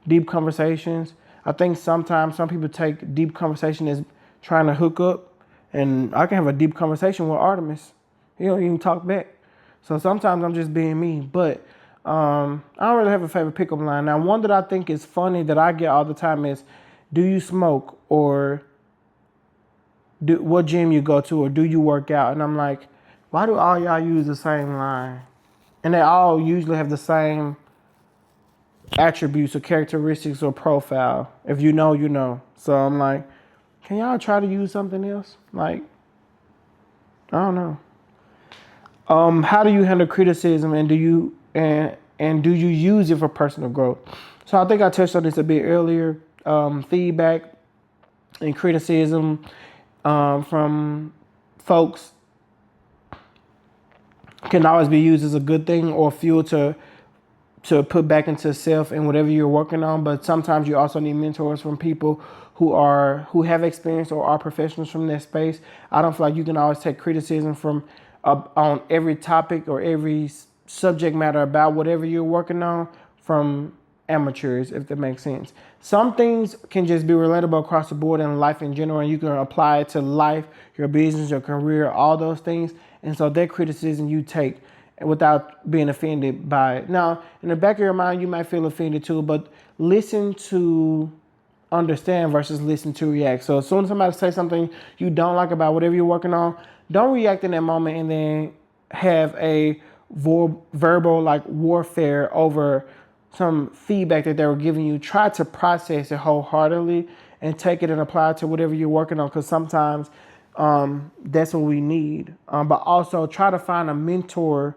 deep conversations. I think sometimes some people take deep conversation as trying to hook up, and I can have a deep conversation with Artemis. He don't even talk back. So sometimes I'm just being me. But I don't really have a favorite pickup line. Now, one that I think is funny that I get all the time is, "Do you smoke?" or "What gym you go to?" or "Do you work out?" And I'm like, why do all y'all use the same line? And they all usually have the same attributes or characteristics or profile. If you know, you know. So I'm like, can y'all try to use something else? Like, I don't know. How do you handle criticism, and do you use it for personal growth? So I think I touched on this a bit earlier. Feedback and criticism from folks can always be used as a good thing or fuel to put back into self and whatever you're working on. But sometimes you also need mentors from people who have experience or are professionals from that space. I don't feel like you can always take criticism from on every topic or every subject matter about whatever you're working on from amateurs, if that makes sense. Some things can just be relatable across the board in life in general, and you can apply it to life, your business, your career, all those things. And so that criticism you take without being offended by it. Now, in the back of your mind, you might feel offended too, but listen to understand versus listen to react. So as soon as somebody says something you don't like about whatever you're working on, don't react in that moment and then have a verbal like warfare over some feedback that they were giving you. Try to process it wholeheartedly and take it and apply it to whatever you're working on, because sometimes that's what we need. But also try to find a mentor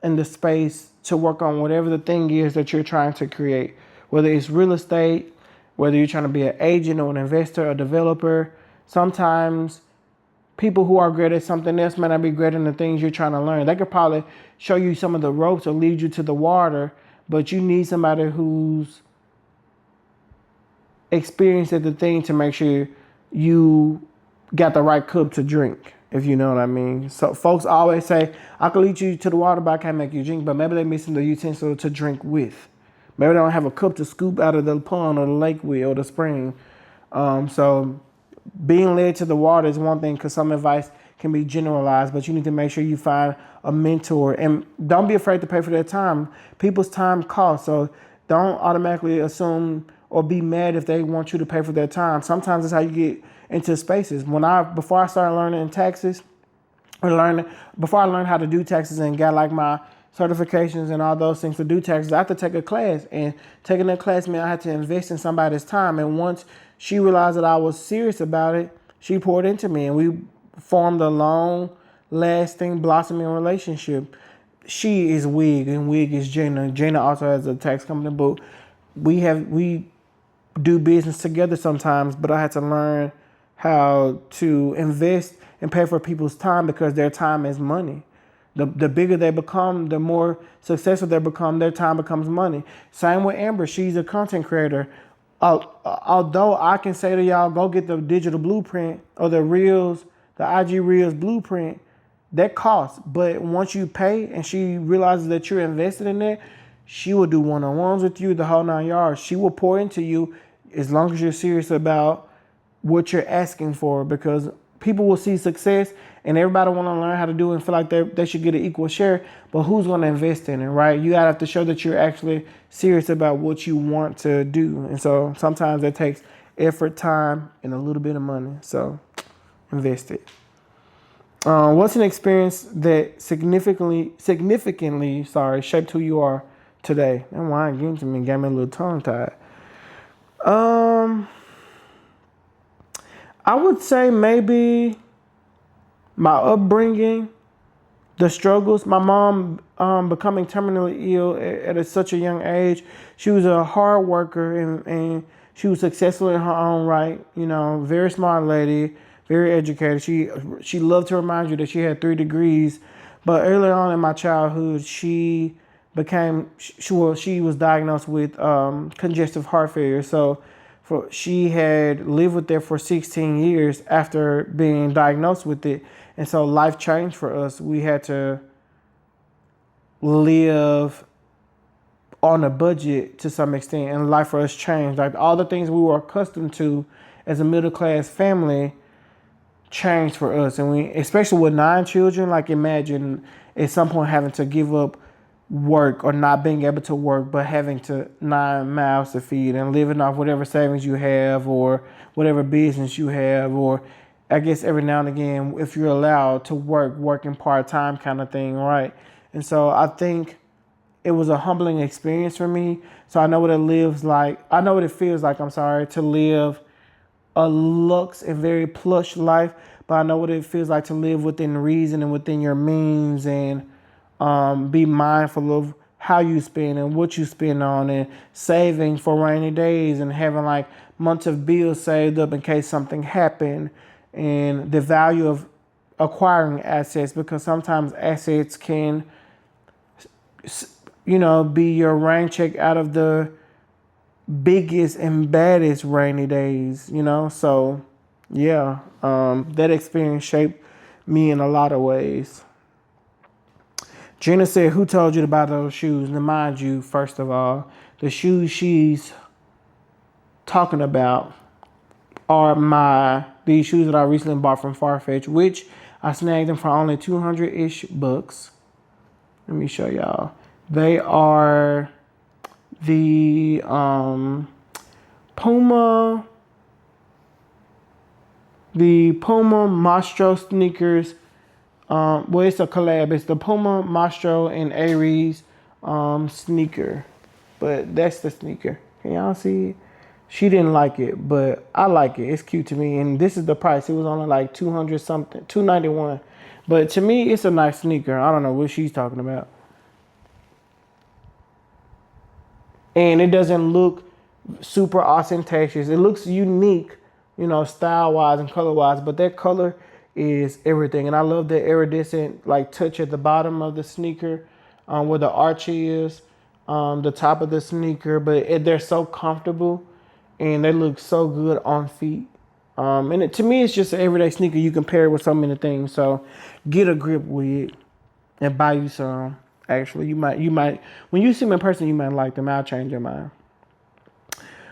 in the space to work on whatever the thing is that you're trying to create, whether it's real estate, whether you're trying to be an agent or an investor, a developer. Sometimes people who are great at something else may not be great in the things you're trying to learn. They could probably show you some of the ropes or lead you to the water, but you need somebody who's experience at the thing to make sure you got the right cup to drink, if you know what I mean. So folks always say, I can lead you to the water, but I can't make you drink. But maybe they're missing the utensil to drink with. Maybe they don't have a cup to scoop out of the pond or the lake with or the spring. So being led to the water is one thing, because some advice can be generalized, but you need to make sure you find a mentor, and don't be afraid to pay for their time. People's time costs, so don't automatically assume or be mad if they want you to pay for their time. Sometimes that's how you get into spaces. Before I started learning taxes, before I learned how to do taxes and got like my certifications and all those things to do taxes, I had to take a class, and taking that class meant I had to invest in somebody's time. And once she realized that I was serious about it, she poured into me, and we formed a long lasting blossoming relationship. She is Wig and Wig is Jana. Jana also has a tax company, but we do business together sometimes, but I had to learn how to invest and pay for people's time, because their time is money. The bigger they become, the more successful they become, their time becomes money. Same with Amber. She's a content creator. Although I can say to y'all, go get the digital blueprint or the Reels, the IG Reels blueprint, that costs. But once you pay and she realizes that you're invested in that, she will do one-on-ones with you, the whole 9 yards. She will pour into you as long as you're serious about what you're asking for, because people will see success and everybody want to learn how to do it and feel like they should get an equal share. But who's going to invest in it, right? You have to show that you're actually serious about what you want to do. And so sometimes that takes effort, time, and a little bit of money. So invest it. What's an experience that significantly shaped who you are today? That wine getting to me, got me a little tongue tied. I would say maybe my upbringing, the struggles. My mom becoming terminally ill at such a young age. She was a hard worker, and she was successful in her own right. You know, very smart lady, very educated. She loved to remind you that she had 3 degrees. But earlier on in my childhood, she was diagnosed with congestive heart failure. So she had lived with it for 16 years after being diagnosed with it. And so life changed for us. We had to live on a budget to some extent, and life for us changed. Like all the things we were accustomed to as a middle class family changed for us. And we, especially with 9 children, like imagine at some point having to give up work or not being able to work, but having to 9 mouths to feed and living off whatever savings you have or whatever business you have, or I guess every now and again, if you're allowed to working part-time kind of thing, right? And so I think it was a humbling experience for me. So I know what it feels like, to live a luxe and very plush life, but I know what it feels like to live within reason and within your means, and be mindful of how you spend and what you spend on, and saving for rainy days, and having like months of bills saved up in case something happened, and the value of acquiring assets, because sometimes assets can, be your rain check out of the biggest and baddest rainy days, So yeah, that experience shaped me in a lot of ways. Gina said, who told you to buy those shoes? Now, mind you, first of all, the shoes she's talking about are these shoes that I recently bought from Farfetch, which I snagged them for only 200-ish bucks. Let me show y'all. They are the Puma Mastro sneakers. It's a collab. It's the Puma Mastro and Aries sneaker, but that's the sneaker. Can y'all see it? She didn't like it, but I like it. It's cute to me, and this is the price. It was only like 200 something, 291. But to me, it's a nice sneaker. I don't know what she's talking about. And it doesn't look super ostentatious. It looks unique, style-wise and color-wise, but that color is everything. And I love the iridescent like touch at the bottom of the sneaker, where the arch is, the top of the sneaker, but they're so comfortable. and they look so good on feet. To me, it's just an everyday sneaker. You can pair it with so many things. So get a grip with it and buy you some. Actually, you might, when you see them in person, you might like them. I'll change your mind.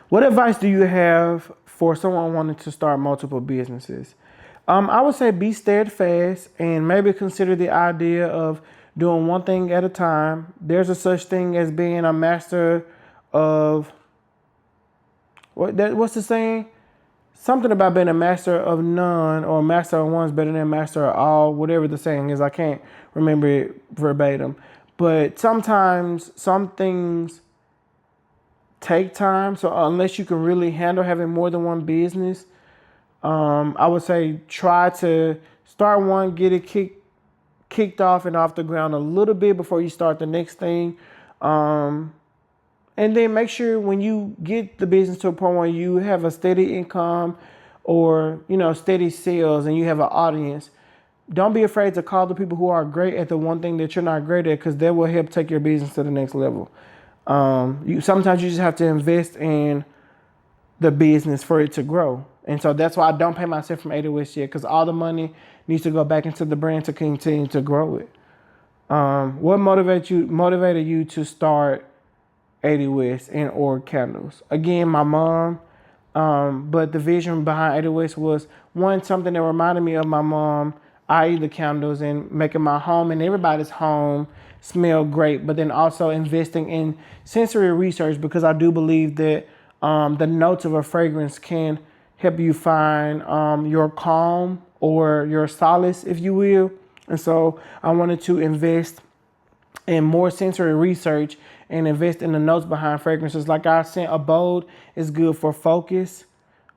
What advice do you have for someone wanting to start multiple businesses? I would say be steadfast and maybe consider the idea of doing one thing at a time. There's a such thing as being a master of what's the saying? Something about being a master of none or a master of one is better than a master of all, whatever the saying is. I can't remember it verbatim. But sometimes some things take time. So unless you can really handle having more than one business, I would say try to start one, get it kicked off and off the ground a little bit before you start the next thing. And then make sure when you get the business to a point where you have a steady income or, steady sales and you have an audience, don't be afraid to call the people who are great at the one thing that you're not great at, because that will help take your business to the next level. Sometimes you just have to invest in the business for it to grow. And so that's why I don't pay myself from 80 West yet, because all the money needs to go back into the brand to continue to grow it. What motivated you to start 80 West and or candles? Again, my mom. But the vision behind 80 West was something that reminded me of my mom, i.e. the candles, and making my home and everybody's home smell great. But then also investing in sensory research, because I do believe that the notes of a fragrance can help you find your calm or your solace, if you will. And so I wanted to invest in more sensory research and invest in the notes behind fragrances. Like I said, Abode is good for focus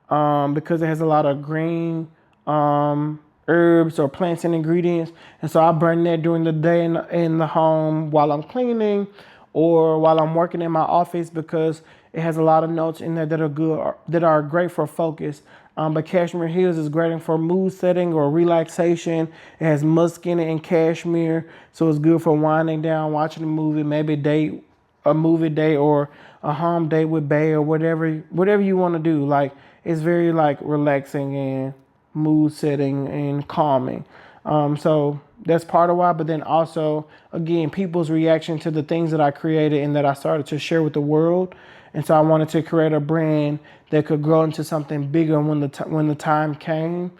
because it has a lot of green herbs or plants and ingredients. And so I burn that during the day in the home while I'm cleaning or while I'm working in my office, because it has a lot of notes in there that are good, that are great for focus. But Cashmere Hills is great for mood setting or relaxation. It has musk in it and cashmere, so it's good for winding down, watching a movie, maybe a movie date or a home date with Bay or whatever you want to do. Like, it's very relaxing and mood setting and calming. So that's part of why. But then also, again, people's reaction to the things that I created and that I started to share with the world. And so I wanted to create a brand that could grow into something bigger when the time came,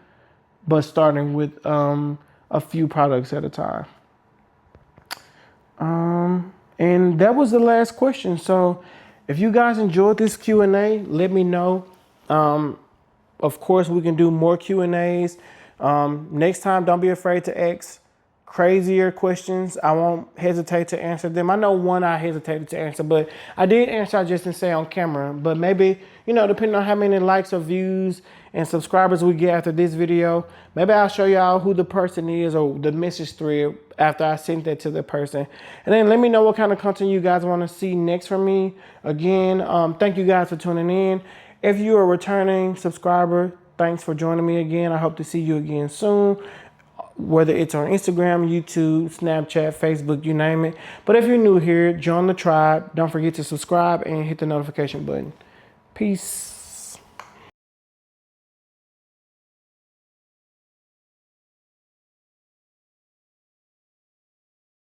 but starting with a few products at a time. And that was the last question. So if you guys enjoyed this Q&A, let me know. Of course, we can do more Q&As. Next time, don't be afraid to ask crazier questions. I won't hesitate to answer them. I know one I hesitated to answer, but I did answer. I just didn't say on camera. But maybe, depending on how many likes or views and subscribers we get after this video, maybe I'll show y'all who the person is or the message thread after I sent that to the person. And then let me know what kind of content you guys want to see next from me. Again, thank you guys for tuning in. If you're a returning subscriber, thanks for joining me again. I hope to see you again soon, whether it's on Instagram, YouTube, Snapchat, Facebook, you name it. But if you're new here, join the tribe. Don't forget to subscribe and hit the notification button. Peace.